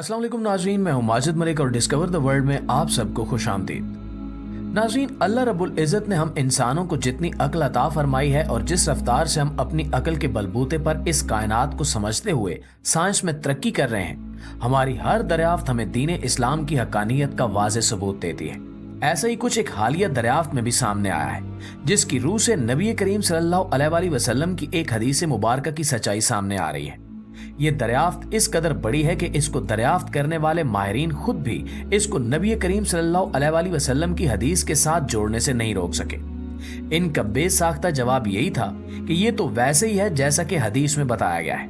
अस्सलाम वालेकुम नाजरीन, मैं हूं माजिद मलिक और डिस्कवर द वर्ल्ड में आप सबको खुश आमदीद। नाजरीन, अल्लाह रब्बुल इज़्ज़त ने हम इंसानों को जितनी अक्ल अता फरमाई है और जिस रफ्तार से हम अपनी अक्ल के बलबूते पर इस कायनात को समझते हुए साइंस में तरक्की कर रहे हैं, हमारी हर दरियाफ्त हमें दीन इस्लाम की हकानियत का वाज़ेह सबूत देती है। ऐसा ही कुछ एक हालिया दरियाफ्त में भी सामने आया है, जिसकी रूह से नबी करीम सल्लल्लाहु अलैहि वसल्लम की एक हदीस मुबारक की सच्चाई सामने आ रही है। ये दरियाफ्त इस कदर बड़ी है कि इसको दरियाफ्त करने वाले माहिरीन खुद भी इसको नबी करीम सल्लल्लाहु अलैहि वसल्लम की हदीस के साथ जोड़ने से नहीं रोक सके। इनका बेसाख्ता जवाब यही था कि ये तो वैसे ही है जैसा कि हदीस में बताया गया है।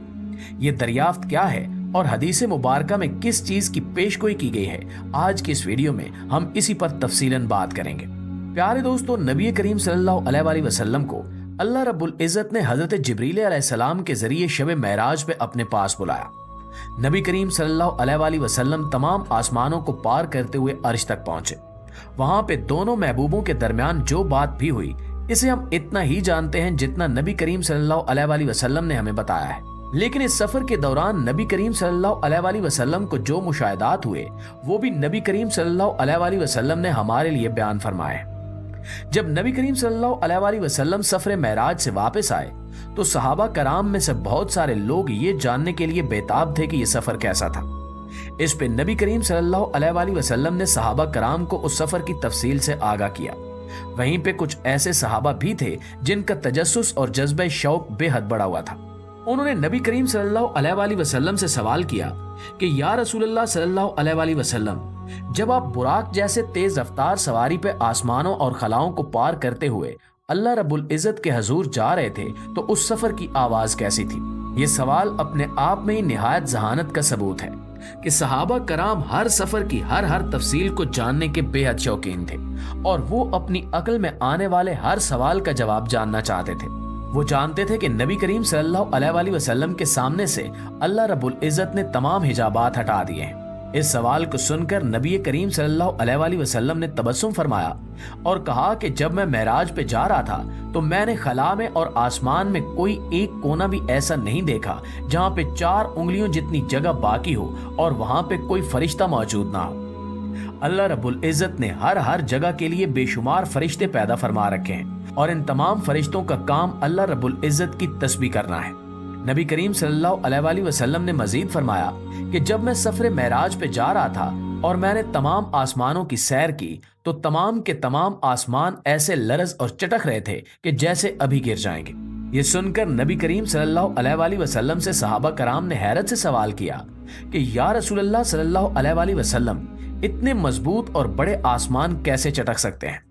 ये दरियाफ्त क्या है और हदीस मुबारका में किस चीज की पेशगोई की गई है, आज की इस वीडियो में हम इसी पर तफसीलन बात करेंगे। प्यारे दोस्तों, नबी करीम सल्लल्लाहु अलैहि वसल्लम को अल्लाह रब्बुल इज़्ज़त ने हजरत जिब्रील अलैहिस्सलाम के जरिए शब मेराज पे अपने पास बुलाया। नबी करीम सल्लल्लाहु अलैहि वसल्लम तमाम आसमानों को पार करते हुए अर्श तक पहुंचे। वहां पे दोनों महबूबों के दरमियान जो बात भी हुई, इसे हम इतना ही जानते हैं जितना नबी करीम सल्लल्लाहु अलैहि वसल्लम ने हमें बताया है। लेकिन इस सफर के दौरान नबी करीम सल्लल्लाहु अलैहि वसल्लम को जो मुशाहिदात हुए, वो भी नबी करीम सल्लल्लाहु अलैहि वसल्लम ने हमारे लिए बयान फरमाए। जब नबी करीम सल्लल्लाहु अलैहि वसल्लम सफर मेराज से वापस आए तो सहाबा कराम में से बहुत सारे लोग ये जानने के लिए बेताब थे कि ये सफर कैसा था। इस पे नबी करीम सल्लल्लाहु अलैहि वसल्लम ने सहाबा कराम को उस सफर की तफसील से आगाह किया। वहीं पे कुछ ऐसे सहाबा भी थे जिनका तजस्सुस और जज्बे शौक बेहद बढ़ा हुआ था। उन्होंने नबी करीम सल्लल्लाहु अलैहि वसल्लम से सवाल किया कि या रसूलल्लाह सल्लल्लाहु अलैहि वसल्लम, जब आप बुराक जैसे तेज रफ्तार सवारी पे आसमानों और खलाओं को पार करते हुए अल्लाह रब्बुल इज़्ज़त के हजूर जा रहे थे, तो उस सफर की आवाज कैसी थी? ये सवाल अपने आप में ही निहायत जहानत का सबूत है कि सहाबा कराम हर सफर की हर तफसील को जानने के बेहद शौकीन थे और वो अपनी अक्ल में आने वाले हर सवाल का जवाब जानना चाहते थे। वो जानते थे कि नबी करीम सल्लल्लाहु अलैहि वसल्लम के सामने से अल्लाह रब्बुल इज़्ज़त ने तमाम हिजाबात हटा दिए हैं। इस सवाल को सुनकर नबी करीम सल्लल्लाहु अलैहि वसल्लम ने तबस्सुम फरमाया और कहा कि जब मैं मेराज पे जा रहा था तो मैंने खला में और आसमान में कोई एक कोना भी ऐसा नहीं देखा जहाँ पे 4 उंगलियों जितनी जगह बाकी हो और वहाँ पे कोई फरिश्ता मौजूद ना हो। अल्लाह रब्बुल इज़्ज़त ने हर जगह के लिए बेशुमार फरिश्ते पैदा फरमा रखे हैं और इन तमाम फरिश्तों का काम अल्लाह रब्बुल इज़्ज़त की तस्बीह करना है। नबी करीम सल्लल्लाहु अलैहि वसल्लम ने मजीद फरमाया कि जब मैं सफर मेराज पे जा रहा था और मैंने तमाम आसमानों की सैर की तो तमाम के तमाम आसमान ऐसे लरज और चटक रहे थे कि जैसे अभी गिर जाएंगे। ये सुनकर नबी करीम सल्लल्लाहु अलैहि वसल्लम से सहाबा कराम ने हैरत से सवाल किया कि या रसूलल्लाह सल्लल्लाहु अलैहि वसल्लम, इतने मजबूत और बड़े आसमान कैसे चटक सकते हैं?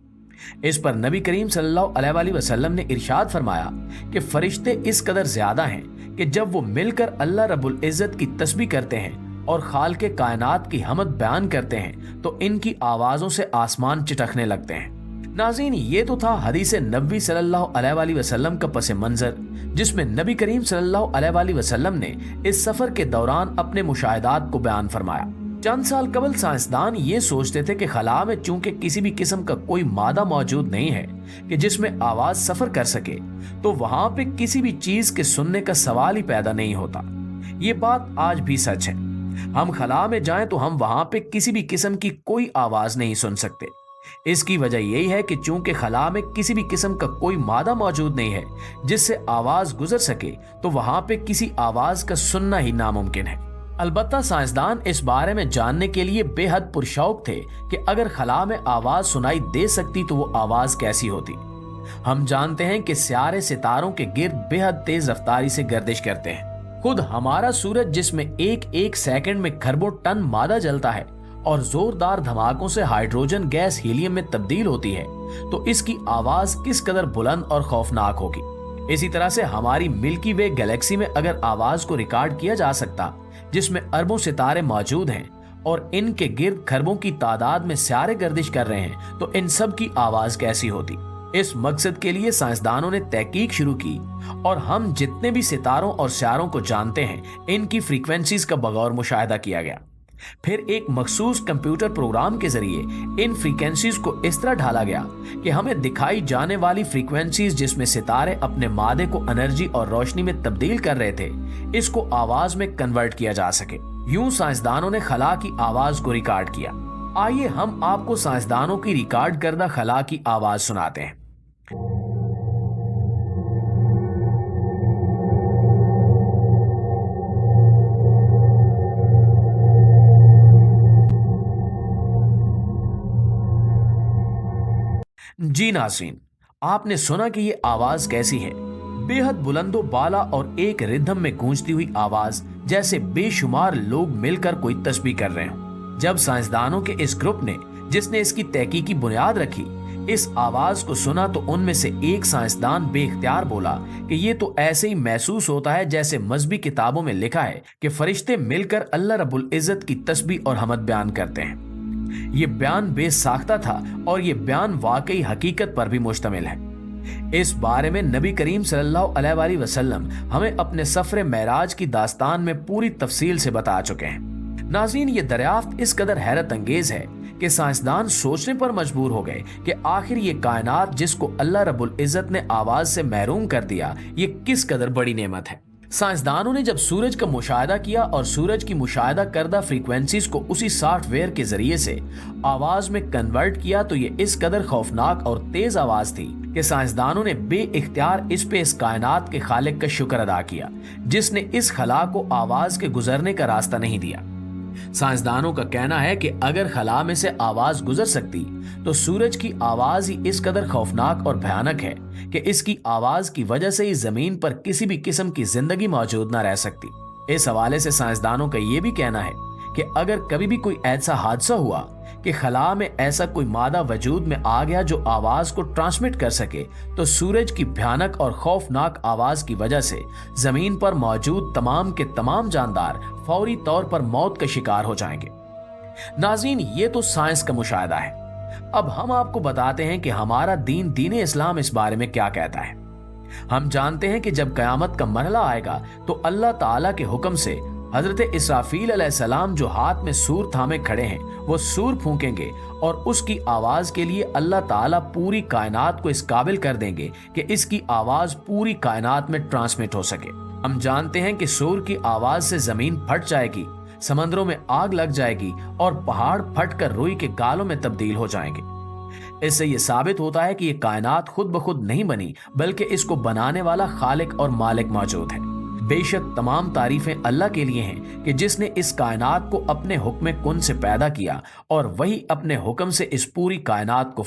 इस पर नबी करीम सल्लल्लाहु अलैहि वसल्लम ने इरशाद फरमाया कि फरिश्ते इस कदर ज्यादा हैं कि जब वो मिलकर अल्लाह रब्बुल इज़्ज़त की तस्बीह करते हैं और खालिक़े कायनात की हमद बयान करते हैं तो इनकी आवाजों से आसमान चिटकने लगते हैं। नाज़रीन, ये तो था हदीस नबवी सल्लल्लाहु अलैहि वसल्लम का पस मंजर, जिसमें नबी करीम सल्लल्लाहु अलैहि वसल्लम ने इस सफर के दौरान अपने मुशाहिदात को बयान फरमाया। चंद साल कबल साइंसदान ये सोचते थे कि खला में चूंकि किसी भी किस्म का कोई मादा मौजूद नहीं है कि जिसमें आवाज सफर कर सके, तो वहां पे किसी भी चीज के सुनने का सवाल ही पैदा नहीं होता। ये बात आज भी सच है। हम खला में जाएं तो हम वहां पे किसी भी किस्म की कोई आवाज नहीं सुन सकते। इसकी वजह यही है कि चूंकि खला में किसी भी किस्म का कोई मादा मौजूद नहीं है जिससे आवाज गुजर सके, तो वहां पे किसी आवाज का सुनना ही नामुमकिन है। अलबत्ता साइंसदान इस बारे में जानने के लिए बेहद पुरशौक थे कि अगर खला में आवाज सुनाई दे सकती तो वो आवाज कैसी होती। हम जानते हैं कि सियारे सितारों के गिर्द बेहद तेज रफ्तारी से गर्दिश करते हैं। खुद हमारा सूरज, जिसमें एक सेकंड में खरबों टन मादा जलता है और जोरदार धमाकों से हाइड्रोजन गैस हीलियम में तब्दील होती है, तो इसकी आवाज किस कदर बुलंद और खौफनाक होगी। इसी तरह से हमारी मिल्की वे गैलेक्सी में अगर आवाज को रिकॉर्ड किया जा सकता, जिसमें अरबों सितारे मौजूद हैं और इनके गिर्द खरबों की तादाद में सियारे गर्दिश कर रहे हैं, तो इन सब की आवाज कैसी होती। इस मकसद के लिए साइंसदानों ने तहकीक शुरू की और हम जितने भी सितारों और सियारों को जानते हैं, इनकी फ्रीक्वेंसीज का बगौर मुशाहिदा किया गया। फिर एक मखसूस कंप्यूटर प्रोग्राम के जरिए इन फ्रीक्वेंसीज को इस तरह ढाला गया कि हमें दिखाई जाने वाली फ्रीक्वेंसीज जिसमें सितारे अपने मादे को एनर्जी और रोशनी में तब्दील कर रहे थे, इसको आवाज में कन्वर्ट किया जा सके। यूं साइंसदानों ने खला की आवाज को रिकॉर्ड किया। आइए हम आपको साइंसदानों की रिकॉर्ड करदा खला की आवाज सुनाते हैं। जी नाज़रीन, आपने सुना कि ये आवाज कैसी है? बेहद बुलंदो बाला और एक रिदम में गूंजती हुई आवाज, जैसे बेशुमार लोग मिलकर कोई तस्बीह कर रहे हों। जब साइंसदानों के इस ग्रुप ने, जिसने इसकी तहकीकी बुनियाद रखी, इस आवाज को सुना तो उनमें से एक साइंसदान बेख्तियार बोला कि ये तो ऐसे ही महसूस होता है जैसे मजहबी किताबों में लिखा है कि फरिश्ते मिलकर अल्लाह रब्बुल इज्जत की तस्बीह और हमद बयान करते हैं। ये बयान बेसाख्ता था और ये बयान वाकई हकीकत पर भी मुश्तमिल है। इस बारे में नबी करीम सल्लल्लाहु अलैहि वसल्लम हमें अपने सफर मेराज की दास्तान में पूरी तफसील से बता चुके हैं। नाज़रीन, ये दरियाफ्त इस कदर हैरत अंगेज है कि साइंसदान सोचने पर मजबूर हो गए कि आखिर ये कायनात जिसको अल्लाह रब्बुल इज्जत ने आवाज से महरूम कर दिया, ये किस कदर बड़ी नेमत है। साइंसदानों ने जब सूरज का मुशाहिदा किया और सूरज की मुशाहिदा करदा फ्रीक्वेंसीज को उसी सॉफ्टवेयर के जरिए से आवाज में कन्वर्ट किया तो ये इस कदर खौफनाक और तेज आवाज थी कि साइंसदानों ने बेइख्तियार इस कायनात के खालिक का शुक्र अदा किया, जिसने इस खला को आवाज के गुजरने का रास्ता नहीं दिया। साइंसदानों का कहना है कि अगर खला में से आवाज गुजर सकती तो सूरज की आवाज ही इस कदर खौफनाक और भयानक है कि इसकी आवाज की वजह से ही जमीन पर किसी भी किस्म की जिंदगी मौजूद न रह सकती। इस हवाले से साइंसदानों का यह भी कहना है कि अगर कभी भी कोई ऐसा हादसा हुआ कि खला में ऐसा कोई मादा वजूद में आ गया जो आवाज को ट्रांसमिट कर सके, तो सूरज की भयानक और खौफनाक आवाज की वजह से जमीन पर मौजूद तमाम के तमाम जानदार फौरी तौर पर मौत का शिकार हो जाएंगे। नाज़रीन, ये तो साइंस का मुशाहिदा है। अब हम आपको बताते हैं कि हमारा दीन इस्लाम इस बारे में क्या कहता है। हम जानते हैं कि जब कयामत का मरहला आएगा तो अल्लाह ताला के हुक्म से हजरत इसराफील अलैहिस्सलाम जो हाथ में सूर थामे खड़े हैं, वो सूर फूंकेंगे और उसकी आवाज के लिए अल्लाह ताला पूरी कायनात को इस काबिल कर देंगे कि इसकी आवाज पूरी कायनात में ट्रांसमिट हो सके। हम जानते हैं कि सूर की आवाज से जमीन फट जाएगी, समंदरों में आग लग जाएगी और पहाड़ फटकर रुई के गालों में तब्दील हो जाएंगे। इससे यह साबित होता है कि यह कायनात खुद ब खुद नहीं बनी, बल्कि इसको बनाने वाला खालिक और मालिक मौजूद है। बेशक तमाम तारीफें अल्लाह के लिए हैं कि जिसने इस कायनात को अपने हुक्म कुन से पैदा किया और वही अपने हुक्म से इस पूरी कायनात को